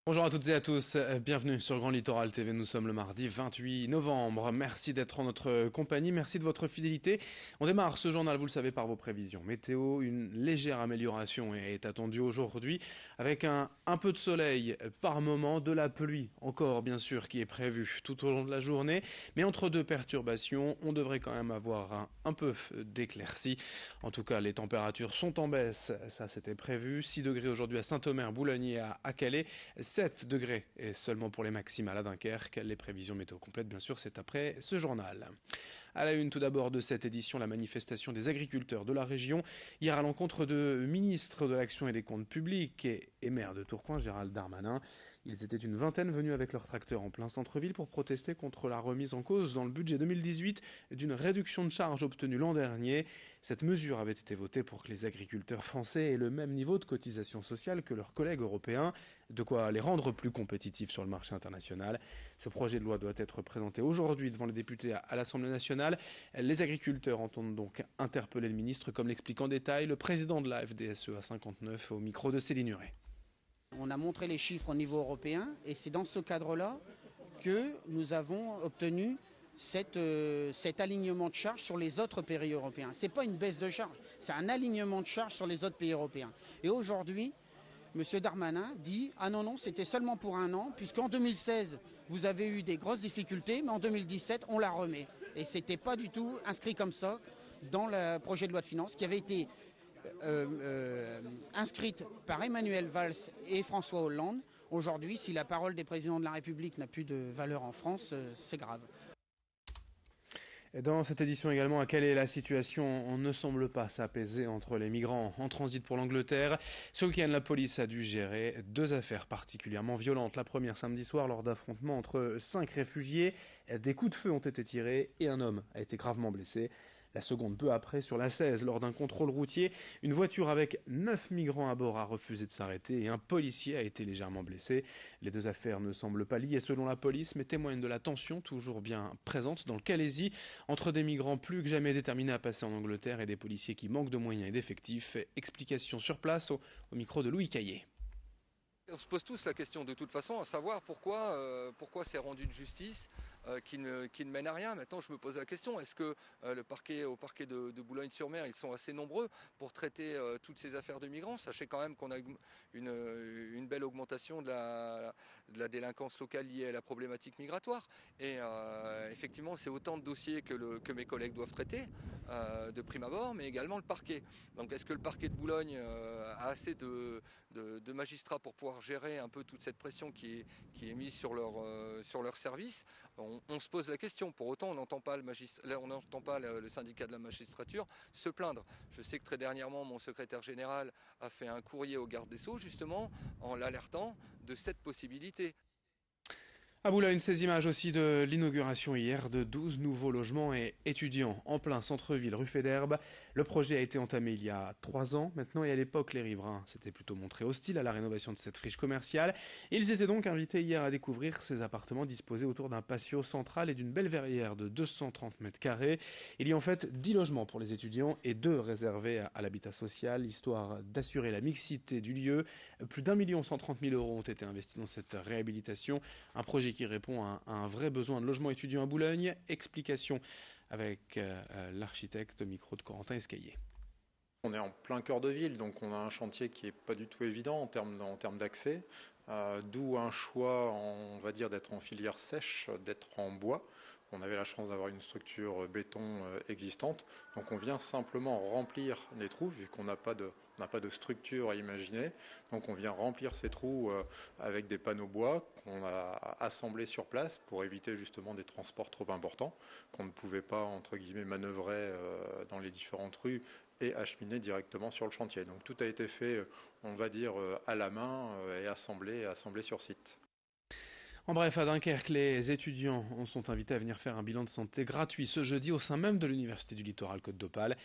Bonjour à toutes et à tous, bienvenue sur Grand Littoral TV, nous sommes le mardi 28 novembre, merci d'être en notre compagnie, merci de votre fidélité. On démarre ce journal, vous le savez, par vos prévisions. Météo, une légère amélioration est attendue aujourd'hui, avec un peu de soleil par moment, de la pluie encore bien sûr qui est prévue tout au long de la journée, mais entre deux perturbations, on devrait quand même avoir un peu d'éclaircie. En tout cas, les températures sont en baisse, ça c'était prévu, 6 degrés aujourd'hui à Saint-Omer, Boulogne et à Calais, 7 degrés et seulement pour les maximales à Dunkerque. Les prévisions météo complètes, bien sûr, c'est après ce journal. À la une tout d'abord de cette édition, la manifestation des agriculteurs de la région. Hier à l'encontre de ministre de l'Action et des Comptes Publics et maire de Tourcoing, Gérald Darmanin. Ils étaient une vingtaine venus avec leurs tracteurs en plein centre-ville pour protester contre la remise en cause dans le budget 2018 d'une réduction de charges obtenue l'an dernier. Cette mesure avait été votée pour que les agriculteurs français aient le même niveau de cotisation sociale que leurs collègues européens, de quoi les rendre plus compétitifs sur le marché international. Ce projet de loi doit être présenté aujourd'hui devant les députés à l'Assemblée nationale. Les agriculteurs entendent donc interpeller le ministre, comme l'explique en détail le président de la FDSE à 59 au micro de Céline Huret. On a montré les chiffres au niveau européen et c'est dans ce cadre-là que nous avons obtenu cet alignement de charges sur les autres pays européens. Ce n'est pas une baisse de charges, c'est un alignement de charges sur les autres pays européens. Et aujourd'hui, M. Darmanin dit « Ah non, non, c'était seulement pour un an, puisqu'en 2016, vous avez eu des grosses difficultés, mais en 2017, on la remet. » Et ce n'était pas du tout inscrit comme ça dans le projet de loi de finances qui avait été inscrite par Emmanuel Valls et François Hollande. Aujourd'hui, si la parole des présidents de la République n'a plus de valeur en France, c'est grave. Dans cette édition également, quelle est la situation? On ne semble pas s'apaiser entre les migrants en transit pour l'Angleterre. Ce week-end, la police a dû gérer deux affaires particulièrement violentes. La première samedi soir, lors d'affrontements entre 5 réfugiés, des coups de feu ont été tirés et un homme a été gravement blessé. La seconde peu après, sur la 16, lors d'un contrôle routier, une voiture avec 9 migrants à bord a refusé de s'arrêter et un policier a été légèrement blessé. Les deux affaires ne semblent pas liées selon la police, mais témoignent de la tension toujours bien présente dans le Calaisis entre des migrants plus que jamais déterminés à passer en Angleterre et des policiers qui manquent de moyens et d'effectifs. Explication sur place au micro de Louis Caillé. On se pose tous la question de toute façon, à savoir pourquoi c'est rendu de justice qui ne mène à rien. Maintenant, je me pose la question, est-ce que au parquet de Boulogne-sur-Mer, ils sont assez nombreux pour traiter toutes ces affaires de migrants? Sachez quand même qu'on a une belle augmentation de la délinquance locale liée à la problématique migratoire. Et effectivement, c'est autant de dossiers que mes collègues doivent traiter de prime abord, mais également le parquet. Donc est-ce que le parquet de Boulogne a assez de magistrats pour pouvoir gérer un peu toute cette pression qui est mise sur leur service? On se pose la question. Pour autant, on n'entend pas le syndicat de la magistrature se plaindre. Je sais que très dernièrement, mon secrétaire général a fait un courrier au garde des Sceaux, justement, en l'alertant de cette possibilité. À Boulogne, ces images aussi de l'inauguration hier de 12 nouveaux logements et étudiants en plein centre-ville rue Faidherbe. Le projet a été entamé il y a 3 ans maintenant et à l'époque les riverains s'étaient plutôt montrés hostiles à la rénovation de cette friche commerciale. Ils étaient donc invités hier à découvrir ces appartements disposés autour d'un patio central et d'une belle verrière de 230 mètres carrés. Il y a en fait 10 logements pour les étudiants et 2 réservés à l'habitat social, histoire d'assurer la mixité du lieu. Plus d'1 130 000 € ont été investis dans cette réhabilitation, un projet qui répond à un vrai besoin de logement étudiant à Boulogne. Explication avec l'architecte au micro de Corentin Escaillé. On est en plein cœur de ville, donc on a un chantier qui n'est pas du tout évident en termes d'accès, d'où un choix, on va dire, d'être en filière sèche, d'être en bois. On avait la chance d'avoir une structure béton existante, donc on vient simplement remplir les trous, vu qu'on n'a pas de structure à imaginer. Donc on vient remplir ces trous avec des panneaux bois qu'on a assemblés sur place pour éviter justement des transports trop importants, qu'on ne pouvait pas, entre guillemets, manœuvrer dans les différentes rues et acheminer directement sur le chantier. Donc tout a été fait, on va dire, à la main et assemblé sur site. En bref, à Dunkerque, les étudiants sont invités à venir faire un bilan de santé gratuit ce jeudi au sein même de l'Université du Littoral Côte d'Opale.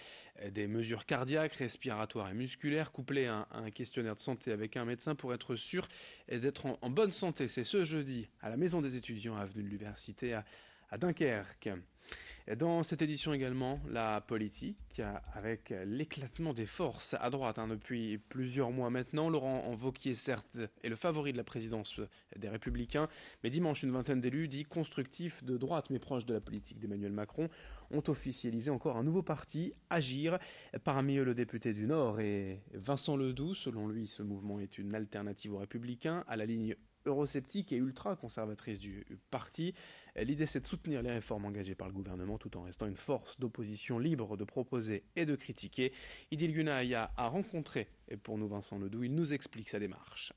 Des mesures cardiaques, respiratoires et musculaires couplées à un questionnaire de santé avec un médecin pour être sûr d'être en bonne santé. C'est ce jeudi à la Maison des étudiants avenue de l'Université à Dunkerque. Dans cette édition également, la politique, avec l'éclatement des forces à droite depuis plusieurs mois maintenant. Laurent Wauquiez, certes, est le favori de la présidence des Républicains, mais dimanche, une vingtaine d'élus dits constructifs de droite, mais proches de la politique d'Emmanuel Macron, ont officialisé encore un nouveau parti, Agir. Parmi eux, le député du Nord est Vincent Ledoux. Selon lui, ce mouvement est une alternative aux Républicains, à la ligne eurosceptique et ultra-conservatrice du parti. L'idée, c'est de soutenir les réformes engagées par le gouvernement tout en restant une force d'opposition libre de proposer et de critiquer. Idil Gunaya a rencontré, et pour nous Vincent Ledoux, il nous explique sa démarche.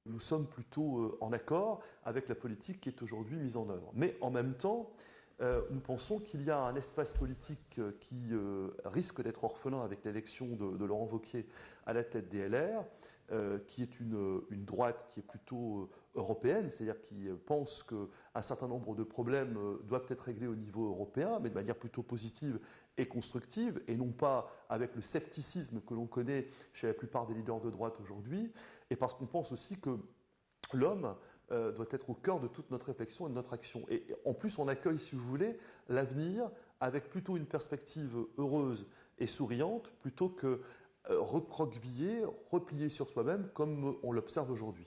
Nous sommes plutôt en accord avec la politique qui est aujourd'hui mise en œuvre. Mais en même temps, nous pensons qu'il y a un espace politique qui risque d'être orphelin avec l'élection de Laurent Wauquiez à la tête des LR, qui est une droite qui est plutôt européenne, c'est-à-dire qui pense qu'un certain nombre de problèmes doivent être réglés au niveau européen, mais de manière plutôt positive et constructive, et non pas avec le scepticisme que l'on connaît chez la plupart des leaders de droite aujourd'hui, et parce qu'on pense aussi que l'homme doit être au cœur de toute notre réflexion et de notre action. Et en plus, on accueille, si vous voulez, l'avenir avec plutôt une perspective heureuse et souriante, plutôt que recroquevillé, replié sur soi-même, comme on l'observe aujourd'hui.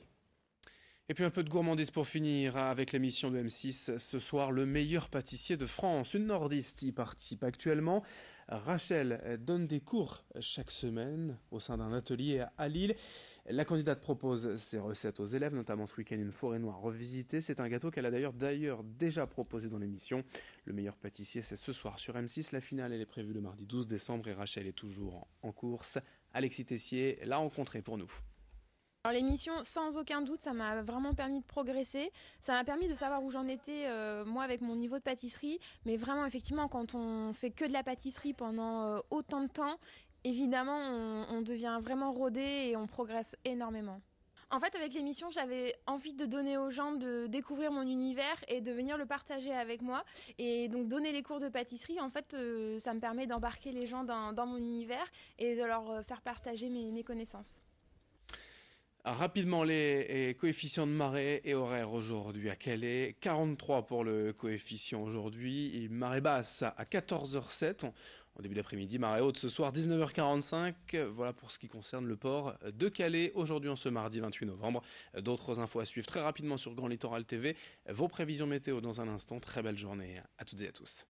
Et puis un peu de gourmandise pour finir avec l'émission de M6 ce soir, le meilleur pâtissier de France. Une nordiste y participe actuellement. Rachel donne des cours chaque semaine au sein d'un atelier à Lille. La candidate propose ses recettes aux élèves, notamment ce week-end une forêt noire revisitée. C'est un gâteau qu'elle a d'ailleurs déjà proposé dans l'émission. Le meilleur pâtissier, c'est ce soir sur M6. La finale, elle est prévue le mardi 12 décembre et Rachel est toujours en course. Alexis Tessier l'a rencontrée pour nous. Alors l'émission, sans aucun doute, ça m'a vraiment permis de progresser. Ça m'a permis de savoir où j'en étais, moi, avec mon niveau de pâtisserie. Mais vraiment, effectivement, quand on fait que de la pâtisserie pendant autant de temps, évidemment, on devient vraiment rodé et on progresse énormément. En fait, avec l'émission, j'avais envie de donner aux gens de découvrir mon univers et de venir le partager avec moi. Et donc, donner les cours de pâtisserie, en fait, ça me permet d'embarquer les gens dans mon univers et de leur faire partager mes connaissances. Rapidement, les coefficients de marée et horaires aujourd'hui à Calais. 43 pour le coefficient aujourd'hui. Marée basse à 14h07. En début d'après-midi, marée haute ce soir 19h45. Voilà pour ce qui concerne le port de Calais aujourd'hui en ce mardi 28 novembre. D'autres infos à suivre très rapidement sur Grand Littoral TV. Vos prévisions météo dans un instant. Très belle journée à toutes et à tous.